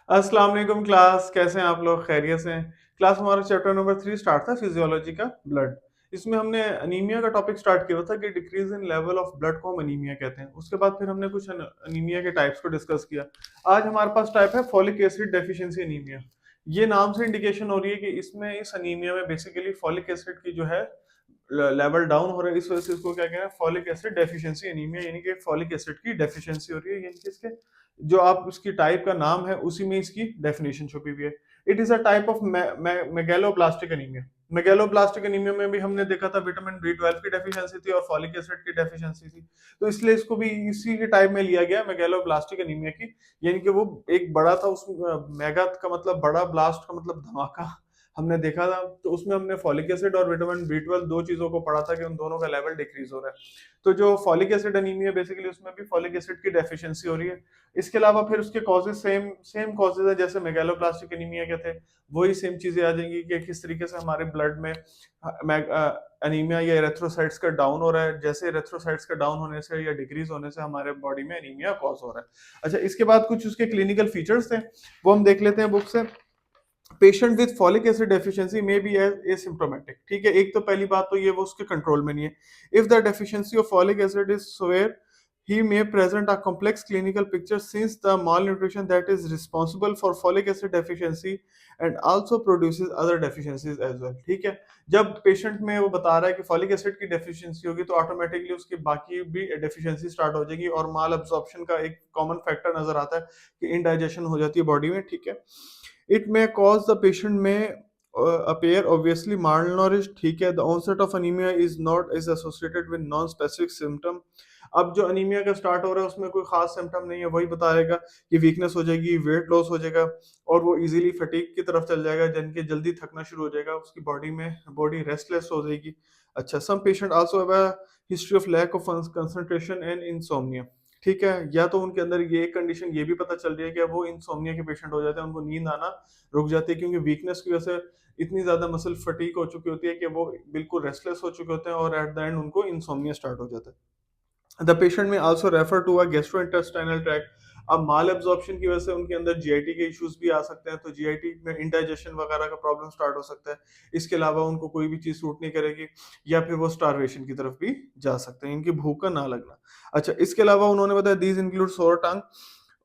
अस्सलाम वालेकुम क्लास, कैसे हैं आप लोग? खैरियत से हैं? क्लास हमारा चैप्टर नंबर 3 स्टार्ट था फिजियोलॉजी का ब्लड। इसमें हमने अनीमिया का टॉपिक स्टार्ट किया हुआ था कि decrease in level of blood को हम अनीमिया कहते हैं। उसके बाद फिर हमने कुछ अनीमिया के टाइप्स को डिस्कस किया। आज हमारे पास टाइप है फॉलिक एसिड डेफिशिएंसी अनीमिया। ये नाम से इंडिकेशन हो रही है कि इसमें इस अनीमिया में बेसिकली फॉलिक एसिड की जो है लेवल डाउन हो रहा है, इस वजह से इसको क्या कहते हैं फॉलिक एसिड डेफिशिएंसी एनीमिया, यानी कि फॉलिक एसिड की डेफिशिएंसी हो रही है, यानी कि इसके जो आप उसकी टाइप का नाम है उसी में इसकी डेफिनेशन छुपी हुई है। It is a type of megaloblastic anaemia. Megaloblastic anaemia में भी हमने देखा था विटामिन बी 12 की डेफिशिएंसी थी और फॉलिक एसिड की डेफिशिएंसी थी, तो इसलिए इसको भी इसी के टाइप में लिया गया मेगैलोब्लास्टिक एनीमिया की। यानी कि वो एक बड़ा था, उस मेगा का मतलब बड़ा, ब्लास्ट का मतलब धमाका हमने देखा था, तो उसमें हमने फॉलिक एसिड और विटामिन बी 12 दो चीजों को पढ़ा था कि उन दोनों का लेवल डिक्रीज हो रहा है। तो जो फॉलिक एसिड अनीमिया बेसिकली उसमें भी फॉलिक एसिड की डेफिशिएंसी हो रही है। इसके अलावा फिर उसके कॉजेज सेम सेम कॉजेज है जैसे मेगालोप्लास्टिक एनीमिया के थे, वही सेम चीजें आ जाएंगी कि किस तरीके से हमारे ब्लड में अनीमिया या एरिथ्रोसाइट्स का डाउन हो रहा है, जैसे एरिथ्रोसाइट्स का डाउन होने से या डिक्रीज होने से हमारे बॉडी में अनीमिया कॉज हो रहा है। अच्छा, इसके बाद कुछ उसके क्लिनिकल फीचर्स थे, वो हम देख लेते हैं बुक से। Patient with folic acid deficiency में बी एसिम्प्टोमेटिक। ठीक है, एक तो पहली बात तो ये वो उसके कंट्रोल में नहीं है। If the deficiency of folic acid is severe, he may present a complex clinical picture since the malnutrition that is responsible for folic acid deficiency and also produces other deficiencies as well। ठीक है, जब patient में वो बता रहा है कि folic acid की डेफिशिएंसी होगी तो ऑटोमेटिकली उसकी बाकी भी डेफिशिएंसी स्टार्ट हो जाएगी और माल अब्जॉर्प्शन का एक कॉमन फैक्टर नजर आता है कि इनडाइजेशन हो जाती है बॉडी में। ठीक है, it may cause the patient में appear obviously malnourished। ठीक है, the onset of anemia is not is associated with non-specific symptom। अब जो अनीमिया का स्टार्ट हो रहा है उसमें कोई खास सिम्टम नहीं है, वही बताएगा कि वीकनेस हो जाएगी, वेट लॉस हो जाएगा और वो इजीली फटीग की तरफ चल जाएगा, जन के जल्दी थकना शुरू हो जाएगा, उसकी बॉडी में बॉडी रेस्टलेस हो जाएगी। अच्छा, some patient also have a history of lack of concentration and insomnia. ठीक है, या तो उनके अंदर ये एक कंडीशन ये भी पता चल रही है कि वो इंसोम्निया के पेशेंट हो जाते हैं, उनको नींद आना रुक जाती है क्योंकि वीकनेस की वजह से इतनी ज्यादा मसल फटीक हो चुकी होती है कि वो बिल्कुल रेस्टलेस हो चुके होते हैं और एट द एंड उनको इंसोम्निया स्टार्ट हो जाता है। The patient may also refer to a gastrointestinal tract. अब माल एब्जॉर्प्शन की वजह से उनके अंदर जीआईटी के इश्यूज भी आ सकते हैं, तो जीआईटी में इंडाइजेशन वगैरह का प्रॉब्लम स्टार्ट हो सकता है। इसके अलावा उनको कोई भी चीज सूट नहीं करेगी या फिर वो स्टारवेशन की तरफ भी जा सकते हैं, इनकी भूख का ना लगना। अच्छा, इसके अलावा उन्होंने बताया दीज इंक्लूड सोर टंग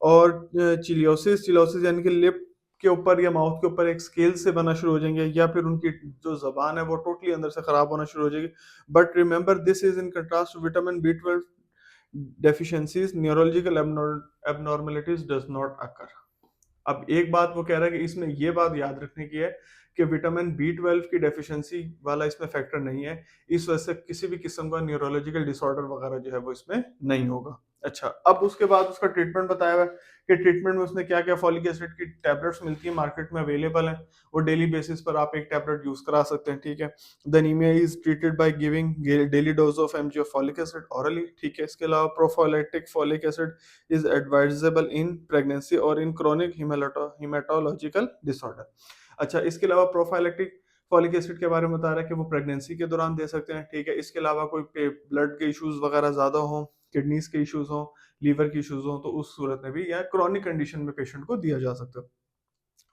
और चिलियोसिस। चिलियोसिस यानी कि लिप के ऊपर या माउथ के ऊपर एक स्केल से बना शुरू हो जाएंगे, या फिर उनकी जो जबान है वो टोटली अंदर से खराब होना शुरू हो जाएगी। But remember this is in contrast vitamin B 12 deficiencies, neurological abnormalities does not occur। अब एक बात वो कह रहा है कि इसमें ये बात याद रखने की है कि विटामिन बी 12 की डेफिशिएंसी वाला इसमें फैक्टर नहीं है, इस वजह से किसी भी किस्म का न्यूरोलॉजिकल डिसऑर्डर वगैरह जो है वो इसमें नहीं होगा। अच्छा, अब उसके बाद उसका ट्रीटमेंट बताया हुआ है कि ट्रीटमेंट में उसने क्या क्या फॉलिक एसिड की टैबलेट्स मिलती है, मार्केट में अवेलेबल है, वो डेली बेसिस पर आप एक टैबलेट यूज करा सकते हैं। ठीक है, the anaemia is treated by giving daily dose of MG of folic acid orally. ठीक है, इसके अलावा prophylactic folic acid is advisable in pregnancy और in chronic hematological disorder। अच्छा, इसके अलावा प्रोफाइलेक्टिक फॉलिक एसिड के बारे में बता रहा है कि वो प्रेगनेंसी के दौरान दे सकते हैं। ठीक है, इसके अलावा कोई ब्लड के इश्यूज वगैरह ज्यादा हो, किडनीज के इश्यूज हो, लीवर के इश्यूज हो, तो उस सूरत में भी या क्रोनिक कंडीशन में पेशेंट को दिया जा सकता है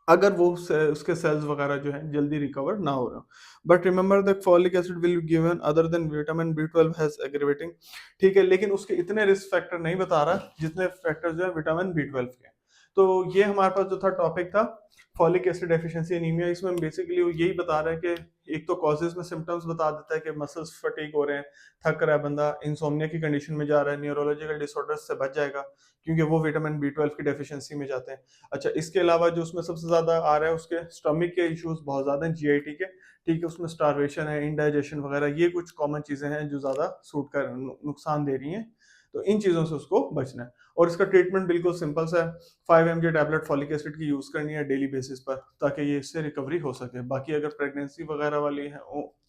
अगर वो उसके सेल्स वगैरह जो है जल्दी रिकवर ना हो रहा। But remember the folic acid will given other than vitamin B 12 has aggravating. ठीक है, लेकिन उसके इतने रिस्क फैक्टर नहीं बता रहा जितने फैक्टर जो है विटामिन बी 12 के। तो ये हमारे पास जो था टॉपिक था फॉलिक एसिड डेफिशिएंसी एनीमिया। इसमें हम बेसिकली यही बता रहे हैं कि एक तो कॉजेज में सिम्टम्स बता देता है कि मसल्स फटीग हो रहे हैं, थक रहा है बंदा, इंसोम्निया की कंडीशन में जा रहा है, न्यूरोलॉजिकल डिसऑर्डर्स से बच जाएगा क्योंकि वो विटामिन बी 12 की डेफिशिएंसी में जाते हैं। अच्छा, इसके अलावा जो उसमें सबसे ज्यादा आ रहा है उसके स्टमक के इश्यूज बहुत ज्यादा हैं, जीआईटी के। ठीक है, उसमें स्टारवेशन है, इंडाइजेशन वगैरह, ये कुछ कॉमन चीजें हैं जो ज्यादा सूट कर नुकसान दे रही हैं, तो इन चीजों से उसको बचना है। और इसका ट्रीटमेंट बिल्कुल सिंपल सा है, 5 mg टैबलेट फॉलिक एसिड की यूज करनी है डेली बेसिस पर ताकि ये इससे रिकवरी हो सके। बाकी अगर प्रेगनेंसी वगैरह वाली है,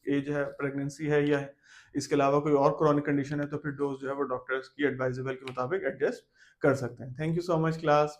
एज है, प्रेगनेंसी है या इसके अलावा कोई और क्रॉनिक कंडीशन है तो फिर डोज जो है वो डॉक्टर्स की एडवाइजेबल के मुताबिक एडजस्ट कर सकते हैं। Thank you so much class.